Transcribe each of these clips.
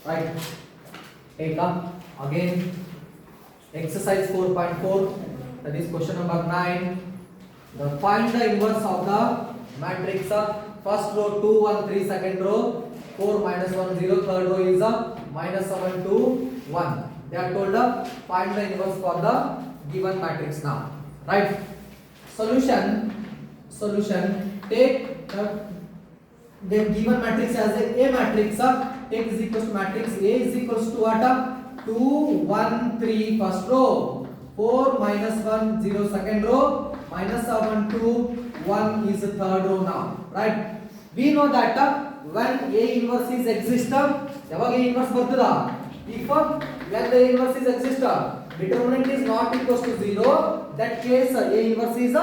Right. Take up again exercise 4.4, that is question number 9. Find the inverse of the matrix. First row 2 1 3, second row 4 minus 1 0, third row is minus 7 2 1. They are told find the inverse for the given matrix now. Right. Solution. Take the given matrix as a matrix. Take is equals to matrix A is equals to what? 2 1 3 first row, 4 minus 1 0 second row, minus 7 2 1 is the third row now. Right. We know that when A inverse is existent, yaವಾಗ A inverse ಬರ್ತದ? If when the inverse is existent, determinant is not equals to 0, that case A inverse is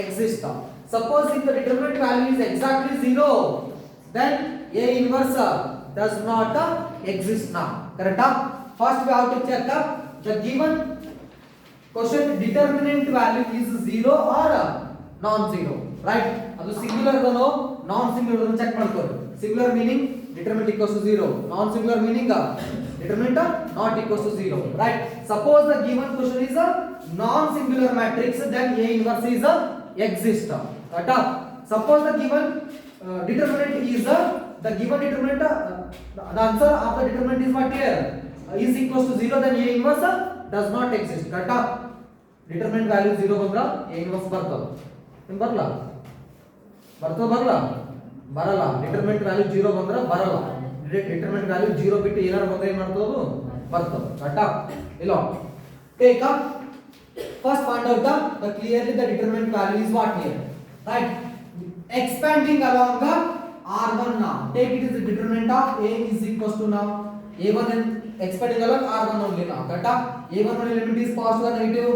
existent. Suppose if the determinant value is exactly 0, then A inverse does not exist now. Correct? First we have to check the given question determinant value is 0 or non-zero. Right? ಅದು singular ದನೋ ನಾನ್ singular ದನೋ check ಮಾಡ್ಕೊಳ್ಳಿ. Singular meaning determinant equals to 0. Non-singular meaning determinant not equals to 0. Right? Suppose the given question is a non-singular matrix, then A inverse is exist. Right? Suppose the given determinant is the given determinant, the answer of the determinant is what here? Is equals to 0, then A inverse does not exist. Right? Determinant value 0 ಬಂದ್ರ A inverse ಬರ್ತದ. ಏನು ಬರಲ್ಲ? ಬರಲ್ಲ. Determinant value 0 ಬಂದ್ರೆ ಬರಲ್ಲ. Determinant value 0 ಬಿಟ್ಟು ಏನಾರ ಬಂದ್ರೆ ಏನು ಮಾಡ್ತದೆ? ಬರ್ತದೆ. ಕರೆಕ್ಟಾ? ಇಲ್ಲ. Take up first find out the clearly the determinant value is what here. Right? Expanding along the R1 now. Take it is the determinant of A is equals to now A1 and expanding along R1 only now. Correct? A1 only element is positive or negative?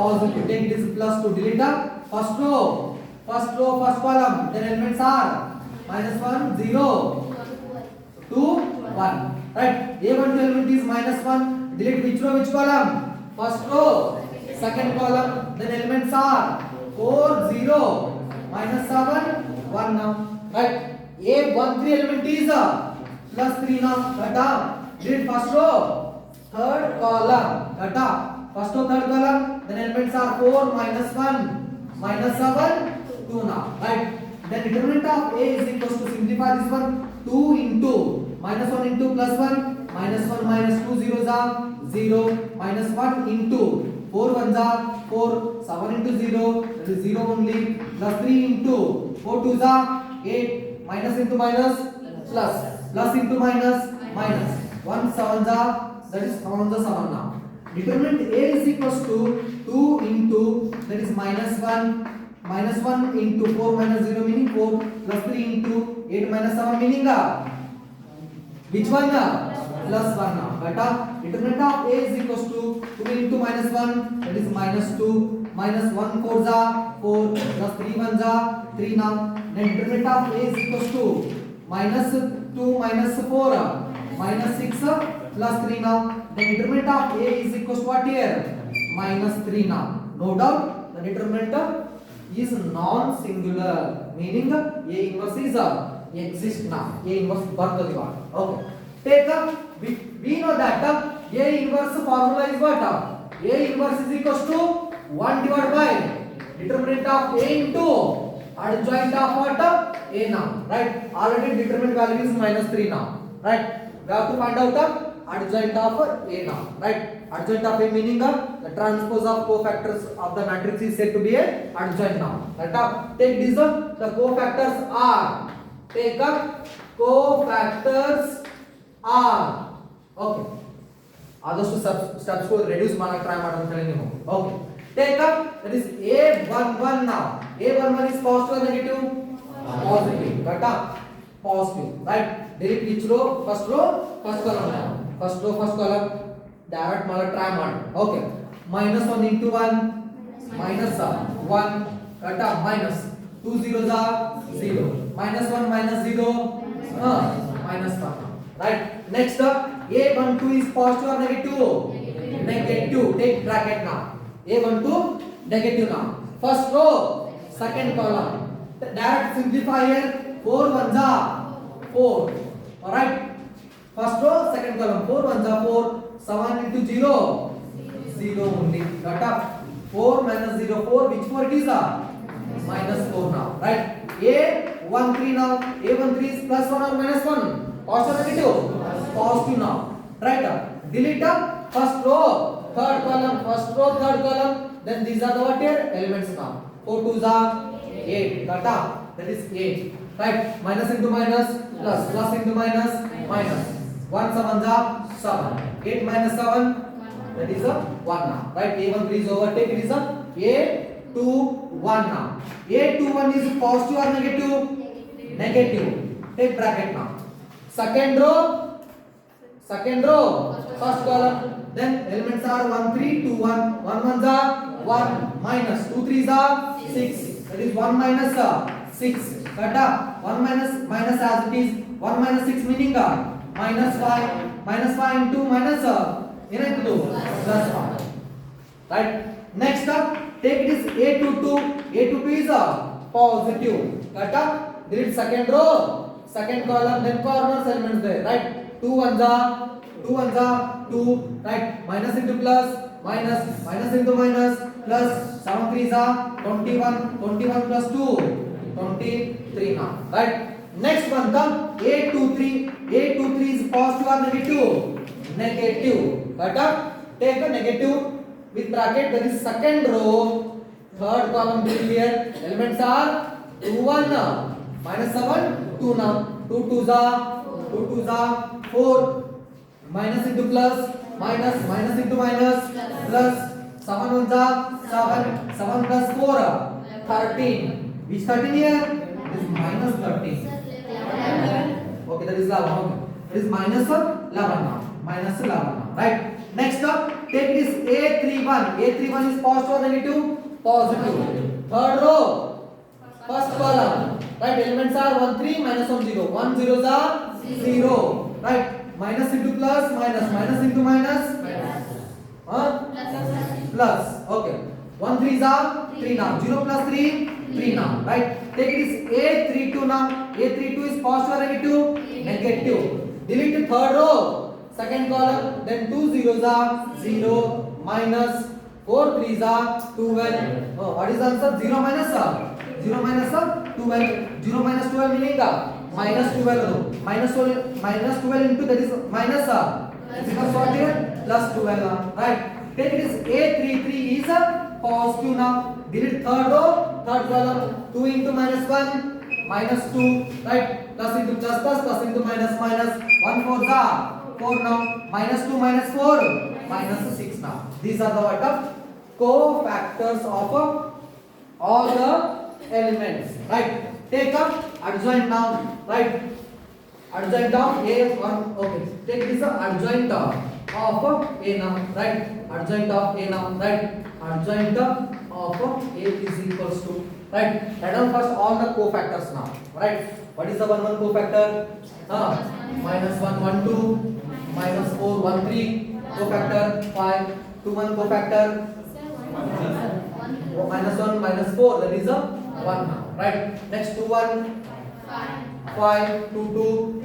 Positive. Take it is plus to delete the first row, first column. Then elements are minus 1 0 2 1. Right? A1 element is minus 1. Delete which row, which column? First row, second column. Then elements are 4 0 minus 7 1 now. Right? A1 3 element is plus 3 now. Right? Delete first row, third column. Right? First row, third column. Then elements are 4 minus 1 minus 7 2 now. Right? Then determinant of A is equals to, simplify this one, 2 into minus 1 into plus 1, minus 1 minus 2 zeros are 0, minus 1 into 4 ones are 4, 7 into 0, that is 0 only, plus 3 into 4 twos are 8, minus into minus, plus into minus, 1 sevens are, that is 7 the 7 now. Determinant A is equals to 2 into, that is minus 1 into 4 minus 0 meaning 4, plus 3 into 8 minus 7 meaning which one? Plus 1 now. But determinant of A is equals to 2 into minus 1, that is minus 2, minus 1 4s are 4, plus 3 1s are 3 now. Then determinant of A is equals to minus 2 minus 4, minus 6 plus 3 now. Then determinant of A is equals to what here? Minus 3 now. No doubt the determinant is non-singular, meaning A inverse is exist now. A inverse ಬರ್ತದೆ ಇವಾಗ. Okay. Take up. We know that A inverse formula is what? A inverse is equals to 1 divided by determinant of A into adjoint of what? A now. Right? Already determinant value is minus 3 now. Right? We have to find out adjoint of A now. Right? Adjoint of A meaning the transpose of cofactors of the matrix is said to be a adjoint now. Right? Take this the cofactors are. Take up cofactors are. Okay. ಆದಷ್ಟು steps reduce ಮಾಡಕ್ಕೆ try ಮಾಡಿ ಅಂತ ಹೇಳಿ ನೀವು. Okay. Take up that is A11 now. A11 is positive or negative? Positive. Correct? Positive. Right? Delete which row? First row, first column now. First row, first column. Direct ಮಾಡಕ್ಕೆ try ಮಾಡಿ. Okay. Minus 1 into 1 minus 1. Correct? Minus 2 zeros are 0. Minus 1 minus 0 minus 1. Right? Next A12 is positive or negative? Negative. Take bracket now. A12 negative now. First row, second column. Direct simplify here. 4 ones are 4. Alright? first row second column 4 1 are 4 7 into 0 0 only got up 4 minus 0 4 which 4 it is minus 4 now right a 1 3 now a 1 3 is plus 1 or minus 1 positive or negative positive now right delete up first row third column first row third column then these are the what here elements now 4 2s are 8 got up that is 8 right minus into minus plus plus into minus minus 1 7 are 7 8 minus 7 that is a 1 now right a1 3 is overtake it is a a2 1 now a2 1 is positive or negative negative take bracket now second row first column then elements are 1 3 2 1 1 1s are 1 minus 2 3s are 6 that is 1 minus 6 got up 1 minus minus as it is 1 minus 6 meaning minus 5 into minus ಏನಾಯ್ತು plus 5 right next up take this a22 is positive got up delete second row second column then corners elements there right 2 1s are 2 right minus into plus minus minus into minus plus 7 3s are 21 plus 2 23 now right next one come a23 is positive or negative got up take a negative with bracket that is second row third column here elements are 2 1 minus 7 2 now 2 2s are 4 minus into plus minus minus into minus plus 7 1s are 7 plus 4 13 which 13 here this is minus 13 okay that is 11 this is minus 11 now minus 11 now right next up take this a31 is positive or negative positive third row first column right elements are 1 3 minus 1 0 1 zeros are 0 right minus into plus minus minus into minus plus okay 1 3s are 3 now 0 plus 3 now right take this a32 now a32 is positive or negative delete third row second column then 2 zeros are 0 minus 4 3s are 12 oh what is the answer 0 minus 12 0 minus 12 meaning minus 12 minus 12 into that is minus because what here plus 12 right take this a33 is positive now delete third row third column 2 into minus 1 minus 2 right plus into plus into minus 1 4s are 4 now minus 2 minus 4 minus 6 now these are the what of cofactors of all the elements right take up adjoint now right adjoint of a1 okay take this adjoint of a now right adjoint of a now right adjoint of a is equals to right write down first all the cofactors now right what is the one cofactor minus 1 1 2 minus 4 1 3 cofactor 5 2 1 cofactor minus 1 minus 4 that is a 1 now right next 2 1 5 2 2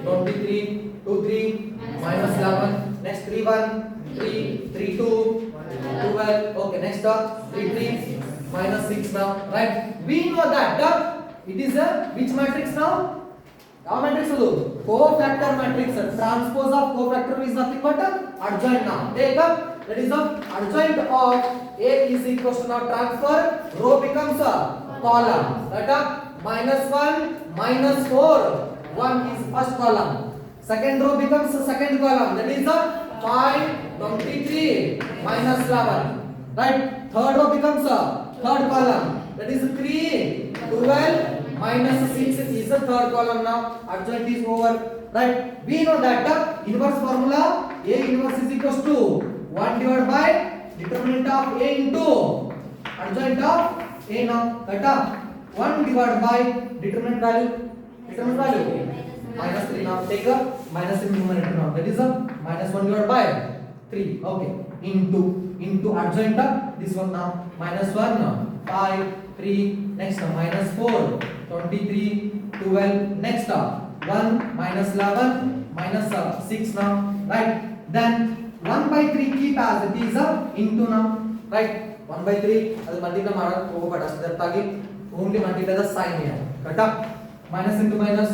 23 2 3 minus 11 next 3 1 3 3 2 12 okay next 3 3 minus 6 now right we know that it is a which matrix now ಯಾವ matrix ಅದು cofactor matrix transpose of cofactor is nothing but adjoint now take up that is the adjoint of a is equals to now transfer row becomes a column that minus 1 minus 4 1 is first column second row becomes the second column that is the 5 23 minus 11 right third row becomes a third column that is 3 12 minus 6 is the third column now adjoint is over right we know that inverse formula a inverse is equals to 1 divided by determinant of a into adjoint of a now that 1 divided by determinant value minus 3 now take a minus in numerator now that is a minus 1 divided by 3 okay into adjoint this one now minus 1 5 3 next minus 4 23 12 next 1 minus 11 minus 6 now, right? Then 1 by 3 keep as it is into now, right? 1 by 3 ಅದು multiply ಮಾಡೋಕೆ ಹೋಗಬೇಡ ಅಷ್ಟೊತ್ತಾಗಿ only multiply the sign here, correct? Minus into minus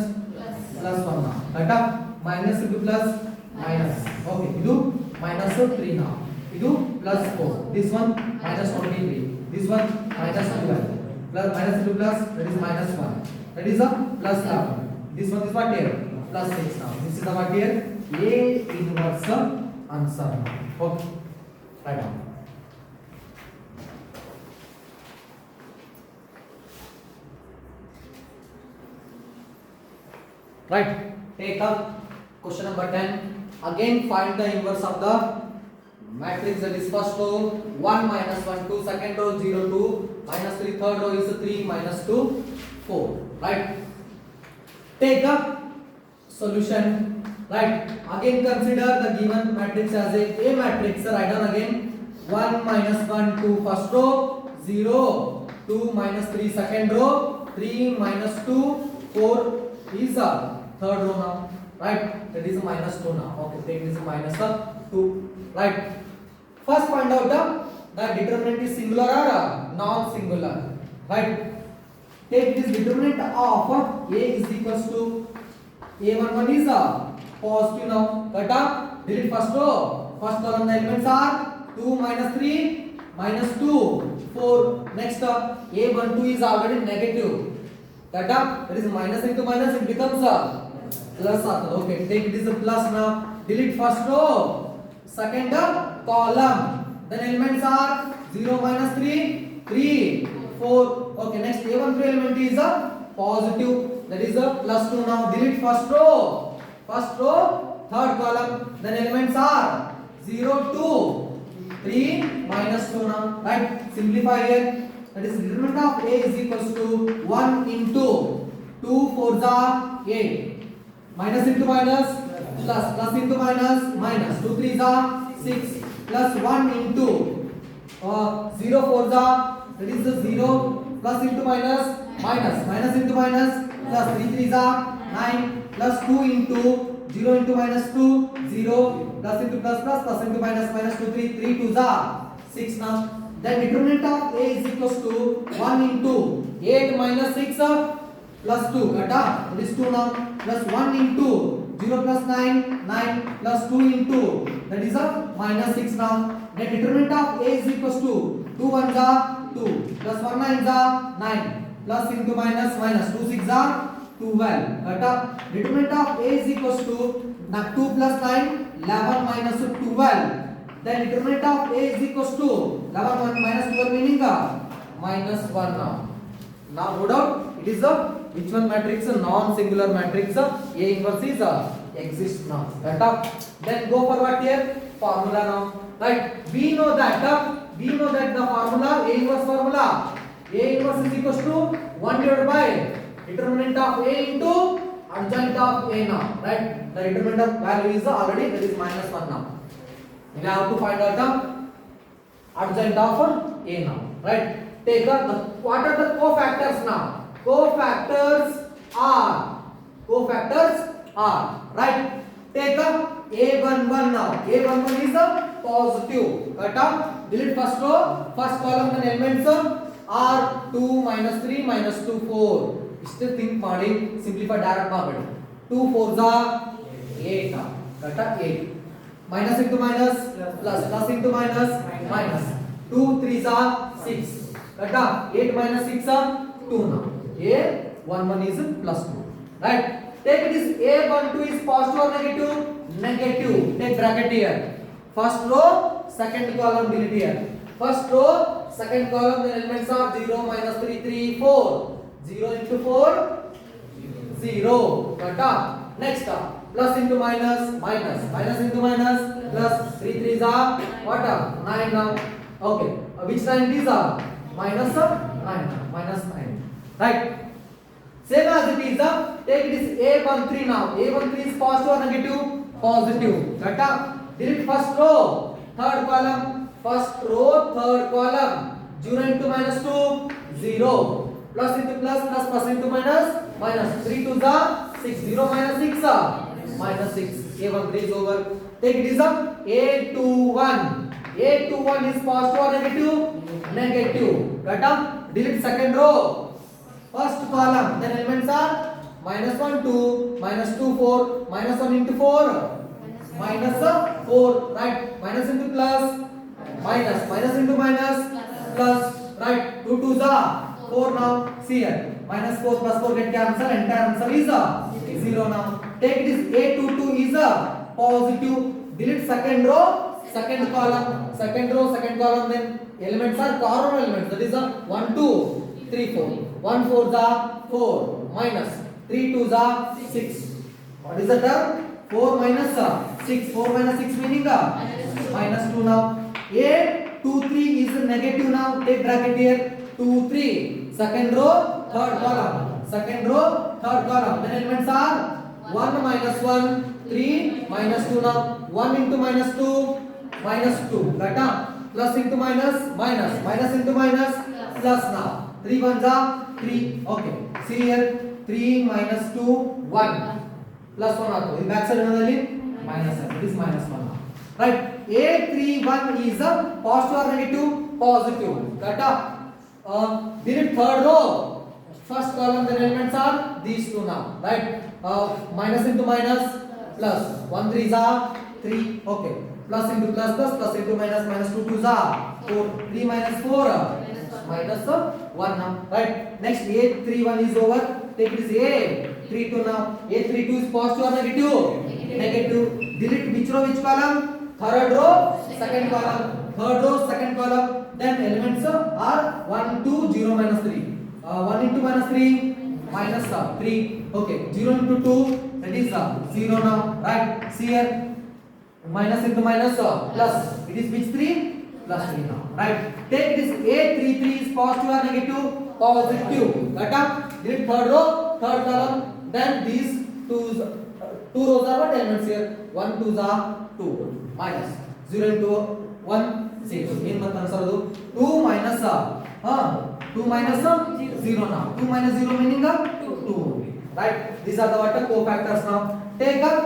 plus 1 now, correct? Minus into plus minus, okay, ಇದು minus 3 now, ಇದು plus 4, this one minus 23, this one minus 12, plus minus into plus, that is minus 1, that is a plus 11, this one is what here, plus 6 now, this is the what here, A inverse answer, okay, right now. Right, take up question number 10. Again find the inverse of the matrix, that is first row 1 minus 1 2, second row 0 2, minus 3, third row is 3 minus 2 4. Right, take up solution. Right, again consider the given matrix as a matrix. Write down again 1 minus 1 2 first row, 0 2 minus 3 second row, 3 minus 2 4 is a third row now, right? That is a minus 2 now. Okay, take this minus 2, right? First find out the determinant is singular or non-singular, right? Take this determinant of A is equals to A11 is positive now, correct? Delete first row, first column the elements are 2 minus 3 minus 2 4. Next A12 is already negative, correct? That is minus into minus, it becomes plus. Okay, take this plus now. Delete first row, second column. Then elements are 0 minus 3 3 4. Okay, next A13 element is a positive, that is a plus 2 now. Delete first row, third column. Then elements are 0 2 3 minus 2 now, right? Simplify here. That is determinant of A is equals to 1 into 2 4s are 8, minus into minus plus, plus into minus minus, 2 3s are 6, plus 1 into 0 4s are, that is the 0, plus into minus minus, minus into minus plus, 3 3s are 9, plus 2 into 0 into minus 2 0, plus into plus plus, plus into minus minus 2 3 3 2s are 6 now. Then determinant of A is equals to 1 into 8 minus 6 plus 2, that is 2 now, plus 1 into 0 plus 9 9 plus 2 into, that is minus 6 now. Then determinant of A is equals to 2 1s are 2, plus 1 9s are 9, plus into minus minus, 2 6s are 12, determinant of A is equals to 2 plus 9 11 minus 12. Then determinant of A is equals to 11 minus 12 meaning minus 1 now. Now no doubt it is a which one matrix, a non-singular matrix, A inverse is exists now. Then go for what here? Formula now. Right? We know that the formula, A inverse formula, A inverse is equals to 1 divided by determinant of A into adjoint of A now. Right? The determinant of value is already, that is minus 1 now. We have to find out the adjoint of A now, right? Take up the, what are the cofactors now? Cofactors are, right? Take up A11 now. A11 is a positive, correct? Delete first row, first column, the elements are 2 minus 3 minus 2 4. Still think ಮಾಡಿ simplify direct ಮಾಡಬೇಡಿ. 2 4s are 8 now, correct? 8. Minus into minus plus, plus into minus minus, 2 3s are 6, correct? 8 minus 6 are 2 now. A11 is plus 2, right? Take this A12 is positive or negative? Negative. Take bracket here. First row, second column, delete here. First row, second column, the elements are 0 minus 3 3 4. 0 into 4 0, correct? Next plus into minus minus, minus into minus plus, 3 3s are what? 9 now. Okay, which 9 is minus 9, minus 9, right? Same as it is take this A13 now. A13 is positive or negative? Positive, correct? Delete first row, third column, first row, third column, 0 into minus 2 0, plus into plus plus, plus into minus minus, 3 2s are 6. 0 minus 6 minus 6. A13 is over. Take it is up. A21. A21 is positive or negative? Negative. Cut up. Delete second row. First column. Then elements are minus 1, 2, minus 2, 4, minus 1 into 4. Minus 4. Right. Minus into plus. Minus. Minus into minus. Plus. Right. 2 2s are 4 now. See here. Minus 4 plus 4 get cancel. Entire answer is 0 now. Take it is A22 is a positive. Delete second row, second column. Second row, second column. Then elements are carbon elements. That is a 1 2 3 4. 1 4 is a 4 minus 3 2 is a 6. What is the term? 4 minus 6. 4 minus 6 meaning minus 2 now. A23 is negative now. Take bracket here. 2 3. Second row, third column. Second row, third column. Then elements are 1 minus 1, 3 minus 2 now. 1 into minus 2, minus 2. Got plus into minus, minus. Minus into minus, plus now. 3 ones are 3. Okay. See here. 3 minus 2, 1. Plus 1 also. In back side another minus 7. It is minus 1 now. Right. A31 is a positive or negative? Positive. Got delete third row. First column, the elements are these two now. Right. Minus into minus, plus 1 3 is 3. Okay. Plus into plus, plus into minus, minus 2 2 is 4. 3 minus 4 minus 1 now. Right. Next A31 is over. Take it is A32 now. A32 is positive or negative? Negative. Delete which row, which column? Third row, second column. Third row, second column. Then elements are 1 2 0 minus 3. 1 into minus 3 minus 3. Okay. 0 into 2, that is 0 now. Right. See here. Minus into minus plus. It is which 3? Plus 3 now. Right. Take this A33 is positive or negative? Positive. Got up. Delete third row, third column. Then these two rows are what elements here? 1 2 are 2. Minus 0 into 1 6. ಏನು ಬಂತ answer ಅದು 2 minus 2 minus 0 now. 2 minus 0 meaning 2 only. Right. These are the what cofactors now. Take up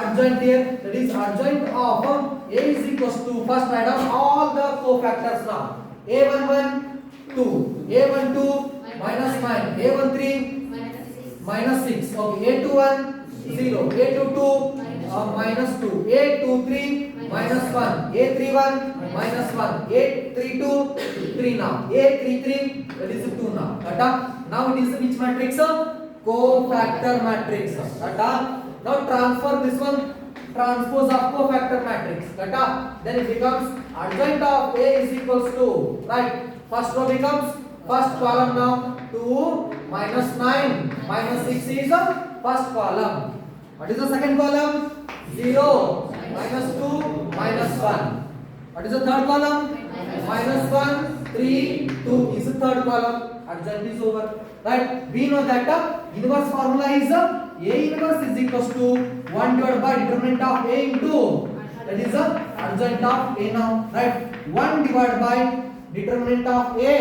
adjoint here. That is adjoint of A is equals to, first write down all the cofactors now. A11 2, A12 minus 9, A13 minus 6. Okay. A21 0, A22 minus 2, A23 minus 1, A31 minus 1, A32 3 now, A33 that is 2 now. Now it is which matrix? Cofactor matrix. Now transfer this one, transpose of cofactor matrix. Then it becomes adjoint of A is equals to, right, first row becomes first column now, 2 minus 9 minus 6 is first column. What is the second column? 0 minus 2 minus 1. What is the third column? Minus 1 3 2 is the third column. Adjoint is over. Right. We know that inverse formula is A inverse is equals to 1 divided by determinant of A into, that is adjoint of A now. Right. 1 divided by determinant of A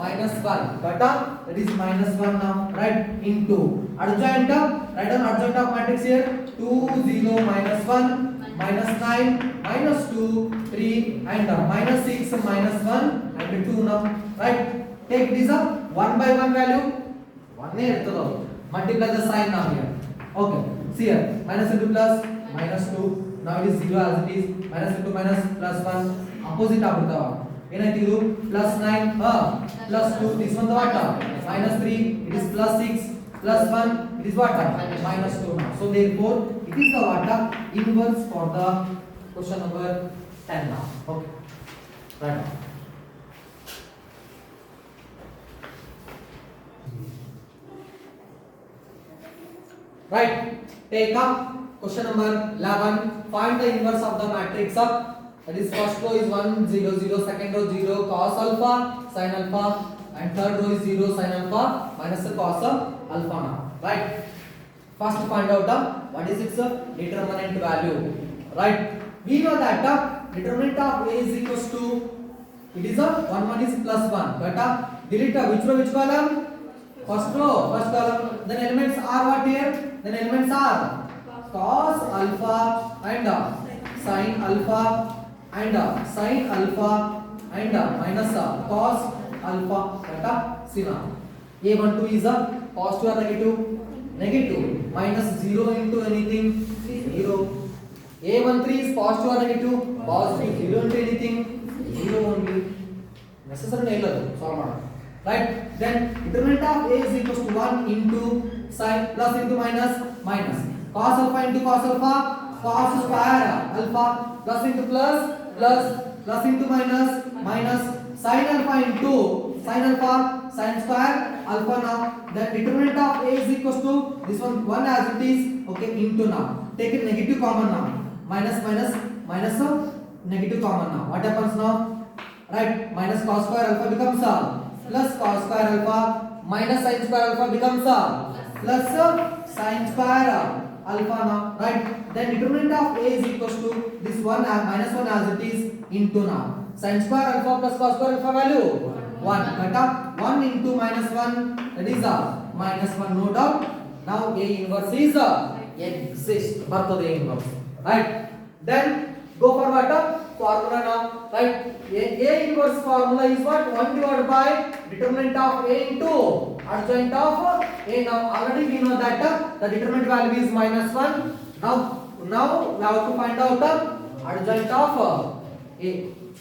minus 1. That is minus 1 now. Right. Into adjoint, write down adjoint of matrix here. 2 0 minus 1 minus 9 minus 2 3 and minus 6 minus 1 and 2 now. Right. Take this up 1 by 1 value 1 multiply the sign now here. Okay. See here, minus into plus minus 2. Now it is 0 as it is. Minus into minus plus 1 opposite ಆಗ್ಬಿಡ್ತಾವ. ಏನಾಯ್ತು ಇದು plus 9 plus 2. This one the what? Minus 3. It is plus 6 plus 1. It is what? Minus 2 now. So therefore it is the what? Inverse for the question number 10 now. Okay. Right now. Right. Take up question number 11. Find the inverse of the matrix of, that is first row is 1 0 0, second row 0 cos alpha sin alpha, and third row is 0 sin alpha minus the cos alpha now. Right. First find out what is its determinant value. Right. We know that determinant of A is equals to, it is 1 is plus 1. But delete which row, which column? First row, first column. Then elements are what then elements are cos alpha and sin alpha and sin alpha and minus cos alpha kata sina. A12 is a positive or negative? Negative. Minus 0 into anything? 0. A13 is positive or negative? Positive. 0 into anything? 0 only. Necessary nail solve ಮಾಡೋಣ. Right? Then determinant of A is equals to 1 into sin plus into minus minus. Cos alpha into cos alpha, cos square alpha plus into plus plus into minus minus sin alpha into sin alpha sin square alpha now. Then determinant of A is equals to this one as it is, okay, into now. Take a negative common now. Minus negative common now. What happens now? Right? Minus cos square alpha becomes plus cos square alpha minus sin square alpha becomes plus sin square alpha now. Right? Then determinant of A is equals to this one minus 1 as it is into now. Sin square alpha plus cos square alpha value 1. Cut up 1 into minus 1, that is minus 1, no doubt. Now A inverse is exists. Bರ್ತದೆ A inverse. Right? Then go for what? Formula now. Right? A inverse formula is what? 1 divided by determinant of A into adjoint of A. Now already we know that the determinant value is minus 1. Now we have to find out the adjoint of A.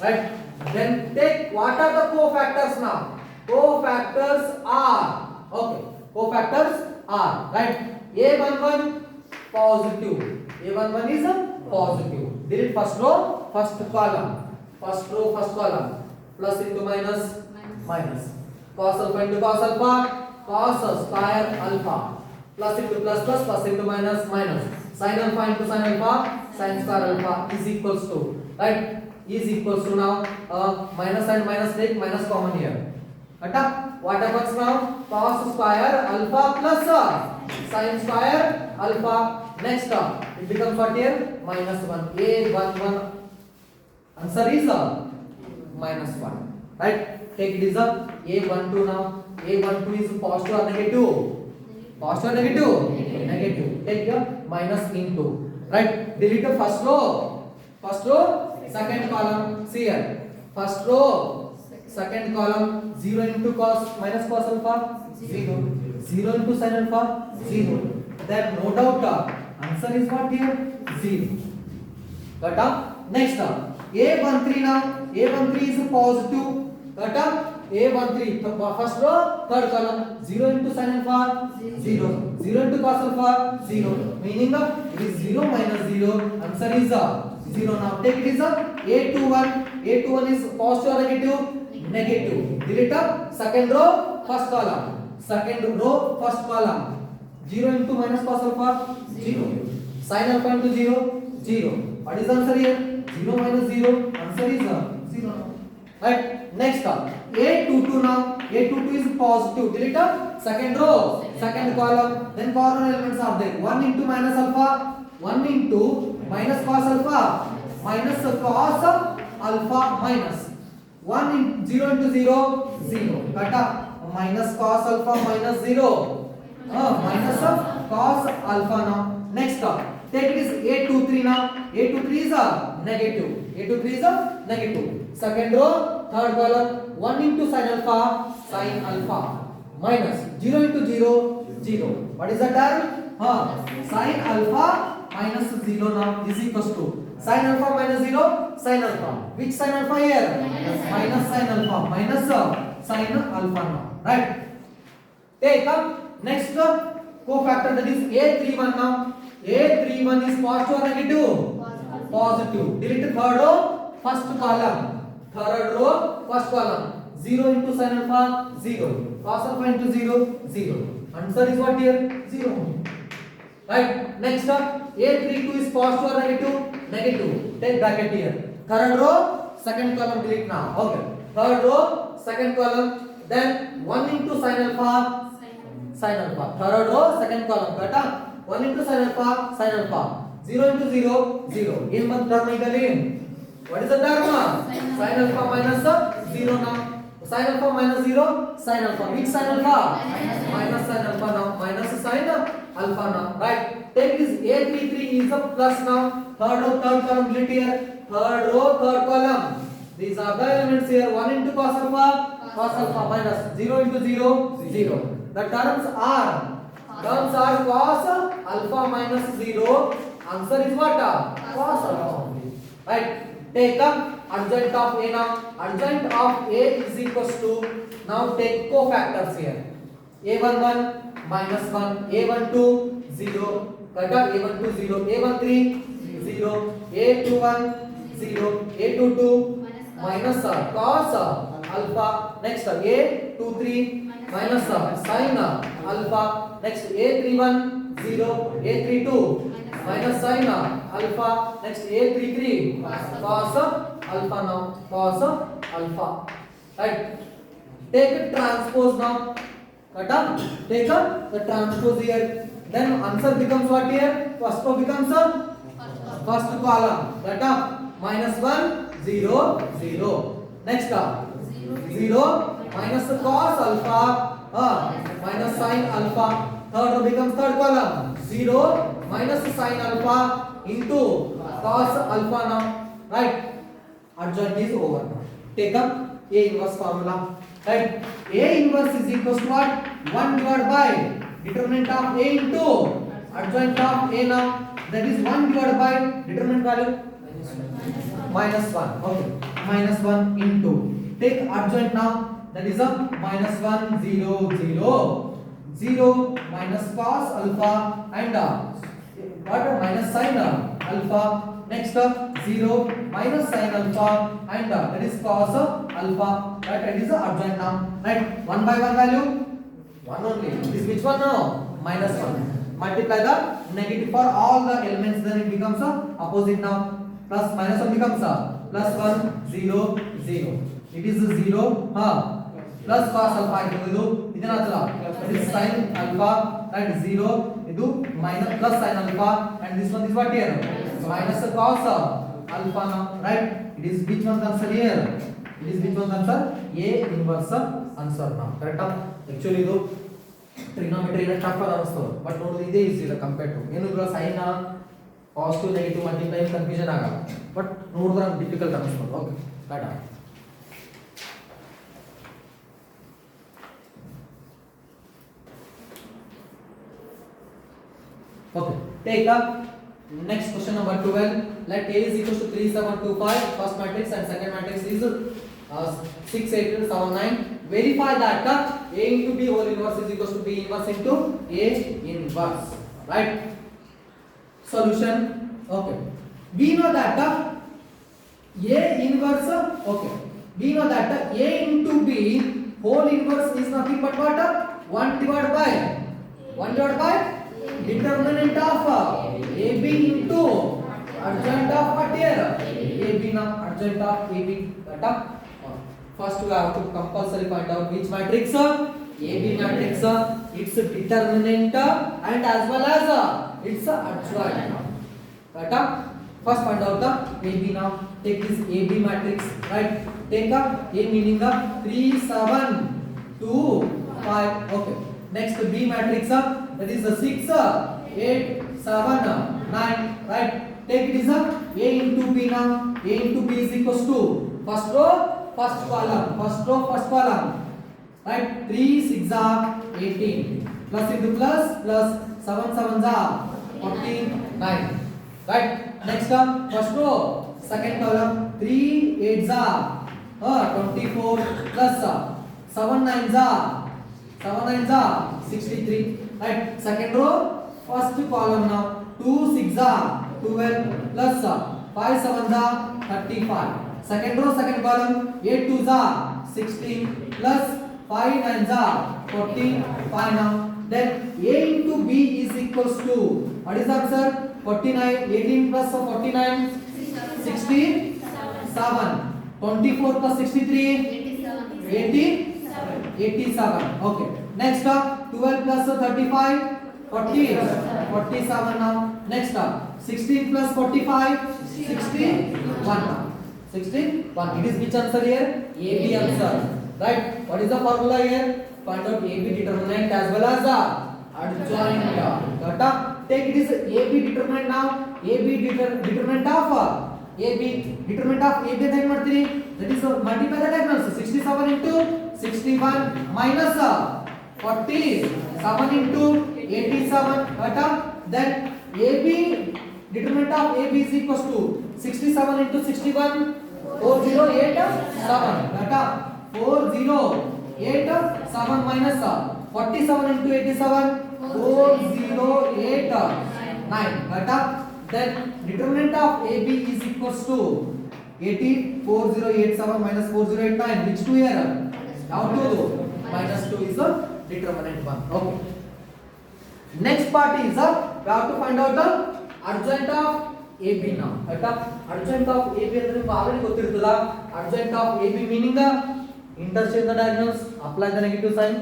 Right? Then take what are the cofactors now? Cofactors are, okay, cofactors are, right? A11 positive. A11 is a positive. Delete first row, first column. First row, first column. Plus into minus, minus. Cos alpha into cos alpha, cos square alpha. Plus into plus into minus, minus. Sin alpha into sin alpha, sin square alpha is equals to, right? Is equals to now minus and minus, take minus common here. What happens now? Cos square alpha plus sin square alpha. Next it becomes what here? Minus 1. A11 answer is minus 1. Right? Take it is A12 now. A12 is positive or negative? Positive or negative? Negative. Take your minus into. Right? Delete the first row. First row. Second column, see here. First row, second column, 0 into cos minus cos alpha, 0. 0 into sin alpha, 0. Then no doubt answer is what here? 0. Got up? Next A13 now. A13 is positive. Got up? A13, first row, third column, 0 into sin alpha, 0. 0 into cos alpha, 0. Meaning it is 0 minus 0. Answer is 0 now. Take it is A21. A21 is positive or negative? Negative. Delete second row, first column. Second row, first column. 0 into minus cos alpha, 0. Sin alpha into 0, 0. What is the answer here? 0 minus 0. Answer is 0. Right? Next A22 now. A22 is positive. Delete second row, second column. Then corner elements are there. 1 into minus alpha, 1 into minus cos alpha, minus cos alpha minus 1 in 0 into 0, 0. Cut up minus cos alpha minus 0. Minus cos alpha now. Next take it is A23 now. A23 is negative. A23 is negative. Second row, third column, 1 into sin alpha minus 0 into 0, 0. What is the term? Sin alpha minus 0 now is equals to sin alpha minus 0, sin alpha. Which sin alpha here? Minus sin alpha. Minus sin alpha now. Right? Take up next cofactor, that is A31 now. A31 is positive or negative? Positive. Delete third row, first column. Third row, first column. 0 into sin alpha, 0. Cos alpha into 0, 0. Answer is what here? 0. Right? Next A32 is positive or negative? Negative. Take bracket here. Third row, second column, delete now. Okay. Third row, second column. Then 1 into sin alpha, sin alpha. Third row, second column. Got 1 into sin alpha, sin alpha. 0 into 0, 0. In month term in. What is the term? Sin alpha minus 0 now. Sin alpha minus 0, sin alpha. Which sin alpha? Minus sin alpha now. Minus sin alpha now, right? Take this A33 is a plus now. Third column split here. Third row, third column. These are the elements here. 1 into cos alpha minus 0 into 0, 0. The terms are cos alpha minus 0. Answer is what? Cos alpha only. Right? Take up adjoint of A now. Adjoint of A is equals to, now take cofactors here. A11 minus 1, A12 0, cut out A12 0, A13 0, A21 0, A22 minus cos alpha. Next A23 minus sin alpha. Next A31 0, A32 minus sin alpha. Next A33 cos alpha now, cos alpha. Right? Take a transpose now. Cut up. Take the transpose here. Then answer becomes what here? First row becomes first column. Cut up. Minus 1 0 0. Next 0 minus cos alpha minus sin alpha. Third row becomes third column. 0 minus sin alpha into cos alpha now. Right? Adjoint is over. Take up A inverse formula. Right? A inverse is equals to what? 1 divided by determinant of A into adjoint of A now. That is 1 divided by determinant value minus 1. Okay. Minus 1 into. Take adjoint now. That is a minus 1 0 0. 0 minus cos alpha and what? Minus sin alpha. Next 0 minus sin alpha and that is cos alpha. Right? That is the adjoint now. Right? 1 by 1 value 1 only. This which one now? Minus 1. Multiply the negative for all the elements, then it becomes opposite now. Plus minus 1 becomes plus 1 0 0. It is 0 plus cos alpha ಇದು ಇದನ್ನ that is sin alpha, right? 0 ಇದು minus plus sin alpha and this one is what here? Minus cos alpha now, right? It is which one answer here? It is which one answer? A inverse answer now. Correct? Actually ಇದು trigonometry ನ tough ಅನಿಸ್ತದೆ, but ನೋಡೋದು ಇದೇ easy ಇದೆ compare to ಏನು ಇಲ್ಲ sin positive negative multiply confusion ಆಗಲ್ಲ, but ನೋಡಿದ್ರೆ ಡಿಫಿಕಲ್ಟ್ ಅನಿಸ್ತದೆ. Okay Tata. Okay, take up next question number 12. Let A is equals to 3 7 2 5. First matrix and second matrix is 6 8 7 9. Verify that A into B whole inverse is equals to B inverse into A inverse. Right? Solution. Okay. We know that A inverse. Okay. We know that A into B whole inverse is nothing but what? 1 divided by determinant of AB into adjoint of what here? AB now, adjoint of AB. First we have to compulsory find out which matrix? AB matrix, its determinant and as well as its adjoint. First find out the AB now. Take this AB matrix, right? Take up A meaning 3 7 2 5. Okay. Next B matrix, that is the 6 8 7 9. Right? Take it is A into B now. A into B is equals to first row first column. Right? 3 6 are 18 plus into plus 7 7 are 49. Right? Next first row second column 3 8 are 24 plus 7 9 are 63. Right? Second row first column now 2 6 are 12 plus 5 7 are 35. Second row second column 8 2 are 16 plus 5 9 are 45 now. Then A into B is equals to what is the answer? 49. 18 plus 49 67. 24 plus 63 87. Okay. Next 12 plus 35 47 now. Next 16 plus 45 61 now. 61. It is which answer here? AB answer. Right? What is the formula here? Find out AB determinant as well as adjoint. Got up? Take it is AB determinant now. Determinant of AB then ಮಾಡ್ತೀರಿ. That is multiply the diagonals. 67 into 61 minus 47 into 87. Got up? Then AB determinant of AB is equals to 67 into 61 4087. Got up? 4087 minus 47 into 87 4089. Got up? Then determinant of AB is equals to 4087 minus 4089. Which two here? Down to minus 2 is the determinant one. Okay. Next part is we have to find out the adjoint of AB now. Right? Adjoint of AB ಅಂದ್ರೆ ನಿಮಗೆ already ಗೊತ್ತಿರ್ತದ. Adjoint of AB meaning interchange the diagonals, apply the negative sign.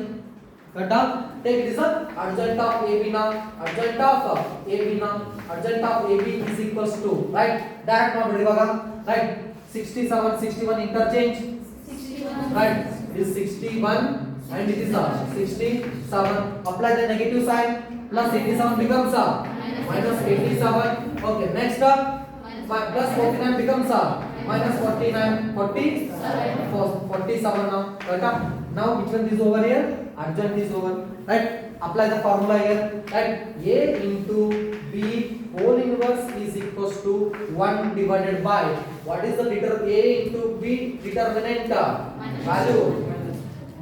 Got up? Take it is adjoint of AB now. Adjoint of AB now. Adjoint of AB is equals to, right? Direct ಮಾಡ್ಬಿಡಿ ಇವಾಗ. Right? 67 61 interchange. 61. Right? This 61 and it is 67. Apply the negative sign. Plus 87 becomes minus 87. Okay, next plus 49 becomes minus 49. 47 now. Right? Now which one is over here? Adjoint is over. Right? Apply the formula here. Right? A into B whole inverse is equals to 1 divided by what is the A into B determinant value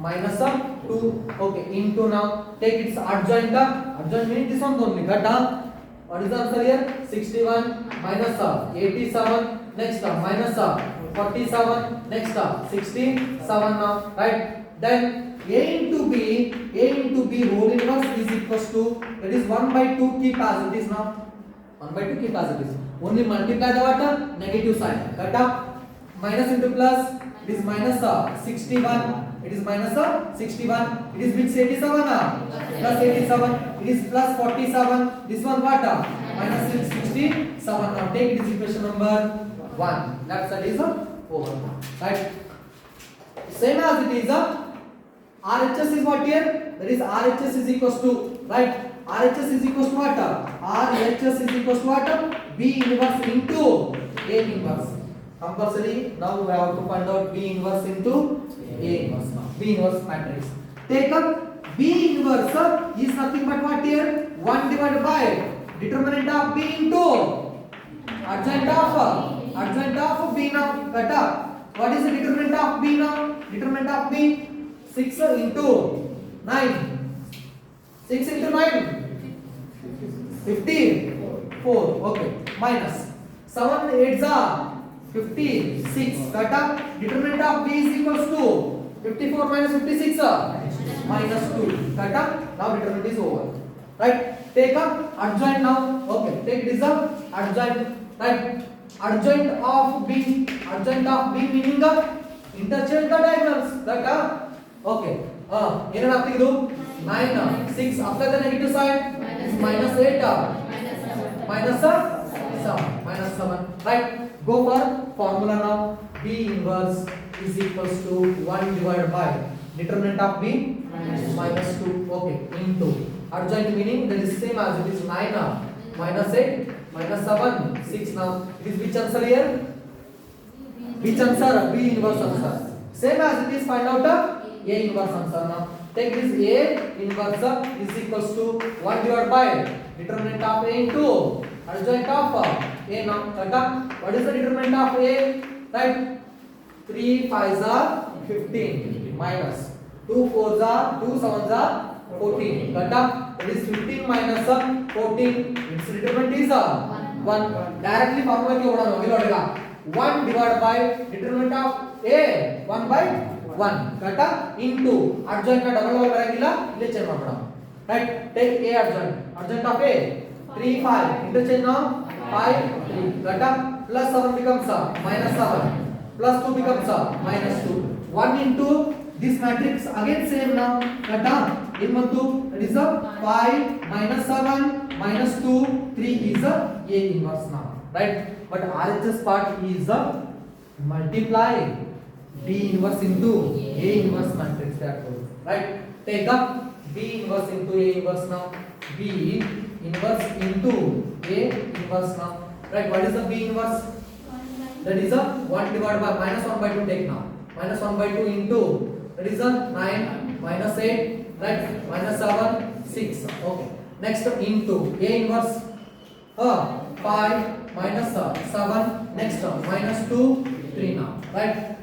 minus 2. Okay, into now take its adjoint. Adjoint means this one only. Got what is the answer here? 61 minus 87. Next minus 47. Next 67 now. Right? Then A into B whole inverse is equals to, that is 1 by 2 keep as it is now. 1 by 2 keep as it is. Only multiply the what? Negative sign. Got up? Minus into plus. It is minus 61. It is minus 61. It is which 87? Plus 87. It is plus 47. This one what? Minus 67. Now take this equation number 1. That side is over. Right? Same as it is RHS is what here? That is RHS is equals to, right? RHS is equals to what? RHS is equals to what? B inverse into A inverse. Compulsory. Now we have to find out B inverse into A inverse. B inverse matrix. Take up B inverse is nothing but what here? 1 divided by determinant of B into adjoint of B now. Cut up. What is the determinant of B now? Determinant of B 6 into 9. 6 into 9 54. Okay, minus 7 8s are 56. Cut up. Determinant of B is equals to 54 minus 56 minus 2. Cut up. Now determinant is over. Right? Take up adjoint now. Okay, take this up adjoint. Right? Adjoint of B meaning interchange the diagonals. Cut up. Okay. ಏನೇನು ಇದು 9 6 apply the negative sign minus 8 minus 7. Right? Go for formula now. B inverse is equals to 1 divided by determinant of B minus 2. Okay, into adjoint meaning that is same as it is 9 minus 8 minus 7 6 now. It is which answer here? Which answer? B inverse answer. Same as it is find out A inverse answer now. Take this A inverse is equals to 1 divided by determinant of A into adjoint of A now. What is the determinant of A? Right? 3 5s are 15 minus 2 4s are 2 7s are 14. Got up? That is 15 minus 14. Its determinant is 1. Directly formula ke oda nodega 1 divided by determinant of A 1 by 1. Got up? Into adjoint na double over ಬರಂಗಿಲ್ಲ ಇಲ್ಲಿ change ಮಾಡೋಣ. Right? Take A adjoint of A 3 5 interchange now 5 3. Got up? Plus 7 becomes minus 7. Plus 2 becomes minus 2. 1 into this matrix again same now. Got up? In bantu that is 5 minus 7 minus 2 3 is A inverse now. Right? But RHS part is multiply B inverse into A inverse matrix that goes. Right? Take up B inverse into A inverse now. B inverse into A inverse now. Right, what is the B inverse? That is a 1 divided by minus 1 by 2 take now. Minus 1 by 2 into, that is a 9 minus 8, right? Minus 7, 6. Okay. Next into A inverse 5 minus 7. Next minus 2, 3 now. Right?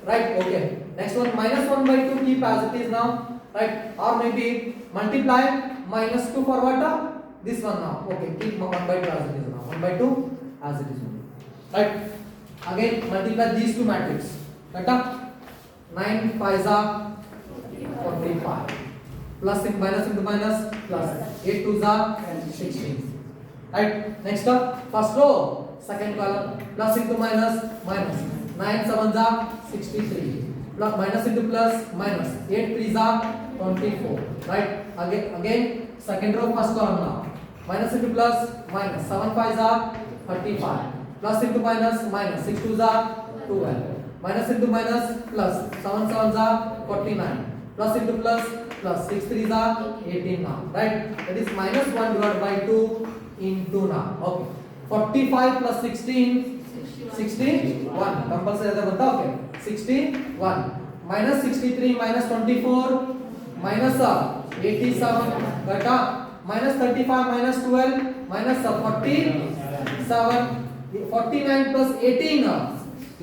Right, okay. Next one minus 1 by 2 keep as it is now. Right? Or maybe multiply minus 2 for what? This one now. Okay, keep 1 by 2 as it is now. 1 by 2 as it is now. Right? Again multiply these two matrix. Right? 9 5 are 45. Plus into minus into minus plus. 8 2 are 16. Right? Next up, first row, second column, plus into minus minus. 9 7 are 63. Plus minus into plus minus. 8 3 are 24. Right? Again second row, first column now. Minus into plus minus. 7 5 are 35. Plus into minus minus. 6 2 are 12. Minus into minus plus. 7 7 are 49. Plus into plus plus. 6 3 are 18 now. Right? That is minus 1 divided by 2 into now. Okay. 45 plus 16. 61 compulsory ada bata. Okay, 61 minus 63 minus 24 minus 87 bata minus 35 minus 12 minus 47 49 plus 18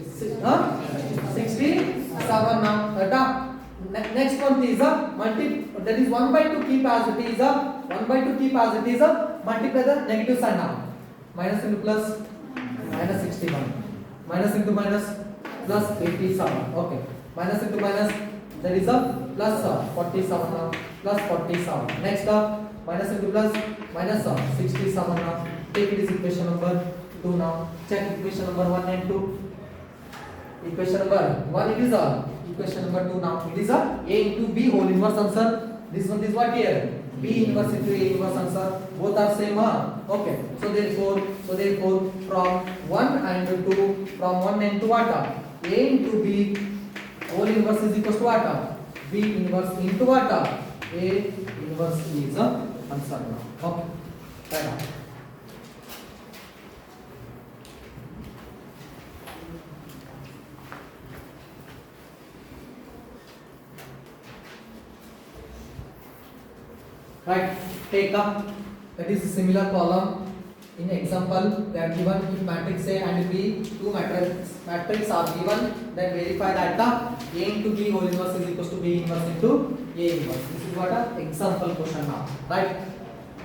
67 now bata. Next one is a that is 1 by 2 keep as it is 1 by 2 keep as it is multiply the negative sign now. Minus into plus minus 61 minus into minus plus 87. Okay, minus into minus, that is a plus 47 now, plus 47. Next minus into plus minus 67 now. Take it is equation number 2 now. Check equation number 1 and 2. Equation number 1 it is equation number 2 now. It is a into B whole inverse answer. This one is what here? B inverse into A inverse answer. Both are same. Okay. So therefore from 1 and 2, from 1 and 2 what? A into B whole inverse is equals to what? B inverse into what? A inverse is answer now. Okay. Right. Right, take up that is a similar column. In example, they are given if matrix A and B, two matrix are given, then verify that the A into B whole inverse is equals to B inverse into A inverse. This is what a example question now. Right?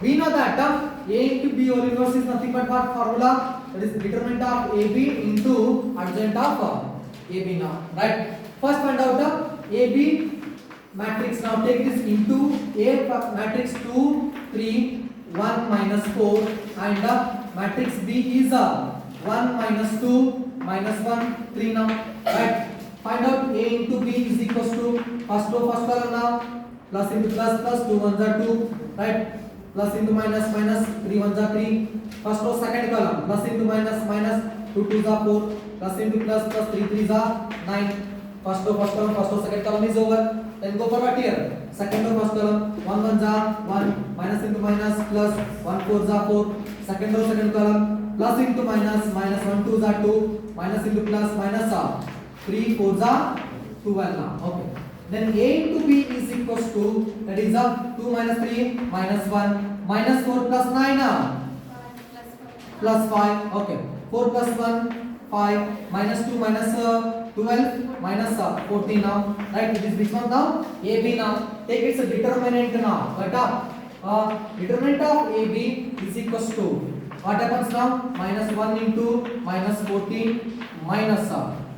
We know that A into B whole inverse is nothing but what formula? That is determinant of AB into adjoint of AB now. Right? First find out the AB matrix. Now take this into A matrix 2 3 1 minus 4 and matrix B is 1 minus 2 minus 1 3 now. Right? Find out A into B is equals to first row first column now. Plus into plus plus 2 1s are 2. Right? Plus into minus minus 3 1s are 3. First row second column. Plus into minus minus 2 2s are 4. Plus into plus plus 3 3s are 9. First row first column, first row second column is over. Then go for what here? Second row first column. 1 1s are 1. Minus into minus plus 1 4s are 4. Second row second column. Plus into minus minus 1 2s are 2. Minus into plus minus 3 4s are 12 now. Okay. Then A into B is equals to, that is 2 minus 3 minus 1 minus 4 plus 9 plus 5. Okay. 4 plus 1 5 minus 2 minus 12 minus 14 now. Right? It is which one now? AB now. Take its determinant now. But determinant of AB is equals to what happens now? Minus 1 into minus 14 minus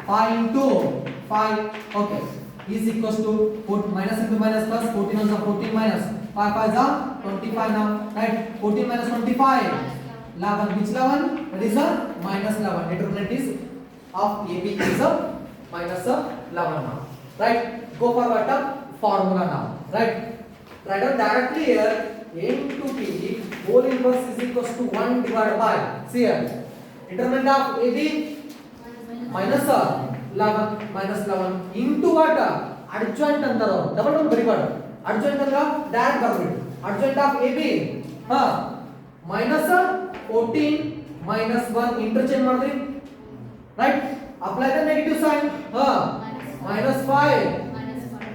5 into 5. Okay. Is equals to minus into minus plus 14 is 14 minus 5 5 is 25 now. Right? 14 minus 25 11. Which 11? That is minus 11. Determinant is of AB is minus 11 now. Right? Go for what? Formula now. Right? Write down directly here. A into B whole inverse is equals to 1 divided by, see here, determinant of AB minus 11 minus 11 into what? Adjoint अंतर double double very good. Adjoint अंतर direct बरबिट. Adjoint of AB minus 14 minus 1 interchange ಮಾಡಿದ್ರಿ right apply the negative sign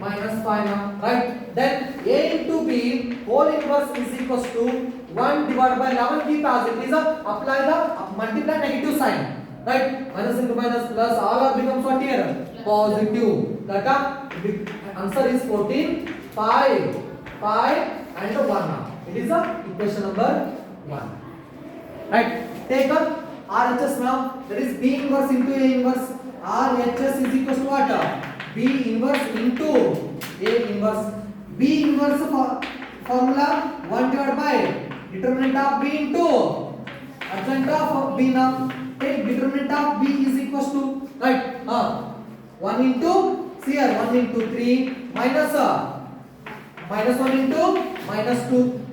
minus 5 now right then a into b whole inverse is equals to 1 divided by 11 keep as it is apply the multiply negative sign right minus into minus plus all are becomes what here positive that answer is 14 5 and 1 now it is the equation number 1 right take up RHS now that is B inverse into A inverse RHS is equals to what B inverse into A inverse B inverse formula 1 divided by determinant of B into adjoint of B now take determinant of B is equals to right 1 into here 1 into 3 minus 1 into minus 2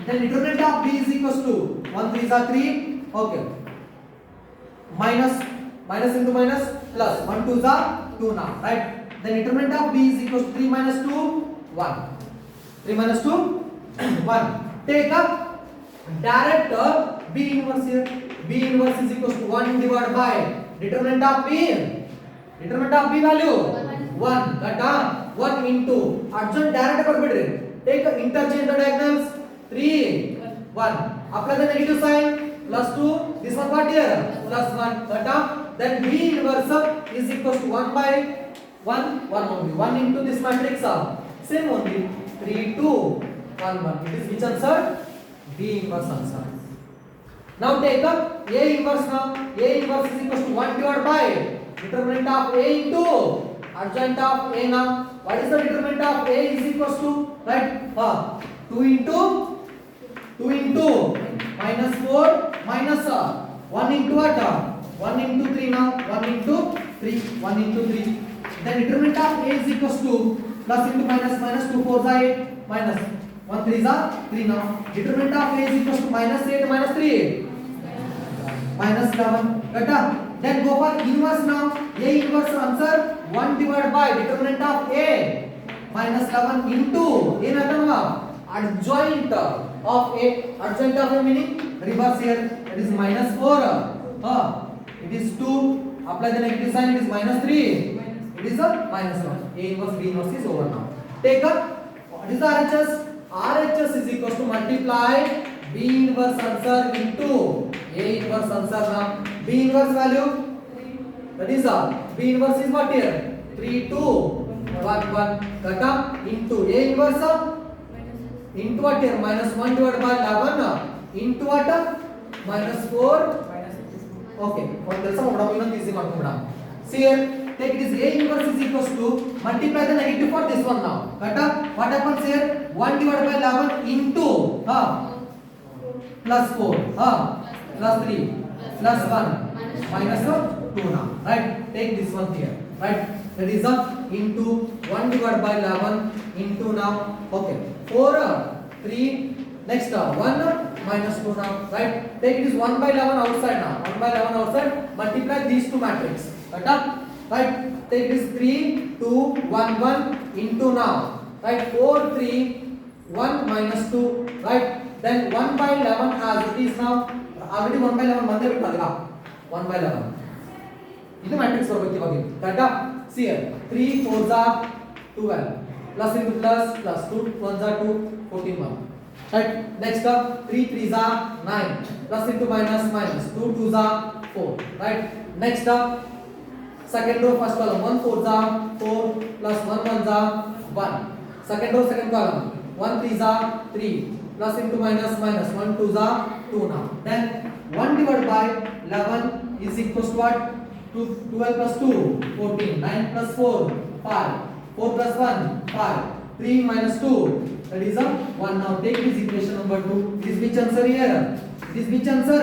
then determinant of B is equals to 1 3 is 3 okay minus into minus plus 1 2 is 2 now right then determinant of B is equals to 3 minus 2 1 3 minus 2 1 take up direct B inverse here B inverse is equals to 1 divided by determinant of B value 1 that 1 into adjoint direct ಬರ್ಬಿಡ್ರಿ take interchange the diagonals 3 1 apply the negative sign plus 2 this one what here plus 1 that then B inverse is equals to 1 by 1 only 1 into this matrix same only 3 2 1 1 it is which answer B inverse answer now take up A inverse now A inverse is equals to 1 divided by determinant of A into adjoint of A now what is the determinant of A is equals to right 2 into minus 4 minus 1 into what 1 into 3 now 1 into 3 then determinant of A is equals to plus into minus 2 4 is 8 minus 1 3 is 3 now determinant of A is equals to minus 8 minus 3 minus 11 right then go for inverse now A inverse answer 1 divided by determinant of A minus 11 into ಏನಂತನವಾ adjoint of A adjoint of A meaning reverse here it is minus 4 it is 2 apply the negative sign it is minus 3 it is a minus 1 A inverse B inverse is over now take up what is the RHS is equals to multiply B inverse answer into A inverse answer now B inverse value that is B inverse is what here 3 2 1 1 that into A inverse into what here minus 1 divided by 11 into what minus 4 okay one ಕೆಲಸ ಮಾಡೋಣ ಇನ್ನೊಂದು easy ಮಾಡ್ಕೊಂಡ see here take this A inverse is equals to multiply the negative for this one now cut what happens here 1 divided by 11 into plus 4 plus 3 plus 1 minus 2 now right take this one here right that is into 1 divided by 11 into now okay 4 3 next 1 minus 2 now right take it is 1 by 11 outside now 1 by 11 outside multiply these two matrix right take this 3 2 1 1 into now right 4 3 1 minus 2 right then 1 by 11 as it is now already 1 by 11 ಬಂದೇ ಬಿಟ್ಟಲ್ಲ 1 by 11 ಇದು matrix ಬರಬೇಕು ಇವಾಗ ಕರೆಕ್ಟಾ see here 3 4s are 12 plus into plus plus 2 1s are 2 14 1 right next 3 3s are 9 plus into minus 2 2s are 4 right next second row first column 1 4s are 4 plus 1 1s are 1 second row second column 1 3s are 3 plus into minus 1 2s are 2 now then 1 divided by 11 is equals to what 12 plus 2 14 9 plus 4 5 4 plus 1 5 3 minus 2 that is 1 now take this equation number 2 this which answer here this which answer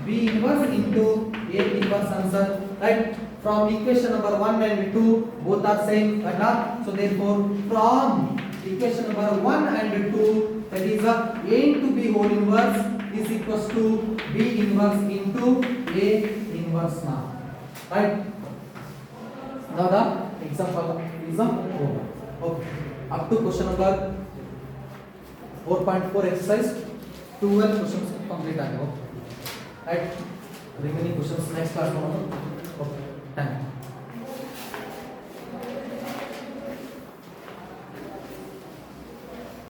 B inverse into A inverse answer right from equation number 1 and 2 both are same right so therefore from equation number 1 and 2 that is A into B whole inverse is equals to B inverse into A inverse now right now the example is over okay up to question number 4.4 exercise 12 questions complete आगे. Okay, right. Remaining questions next class में. Okay.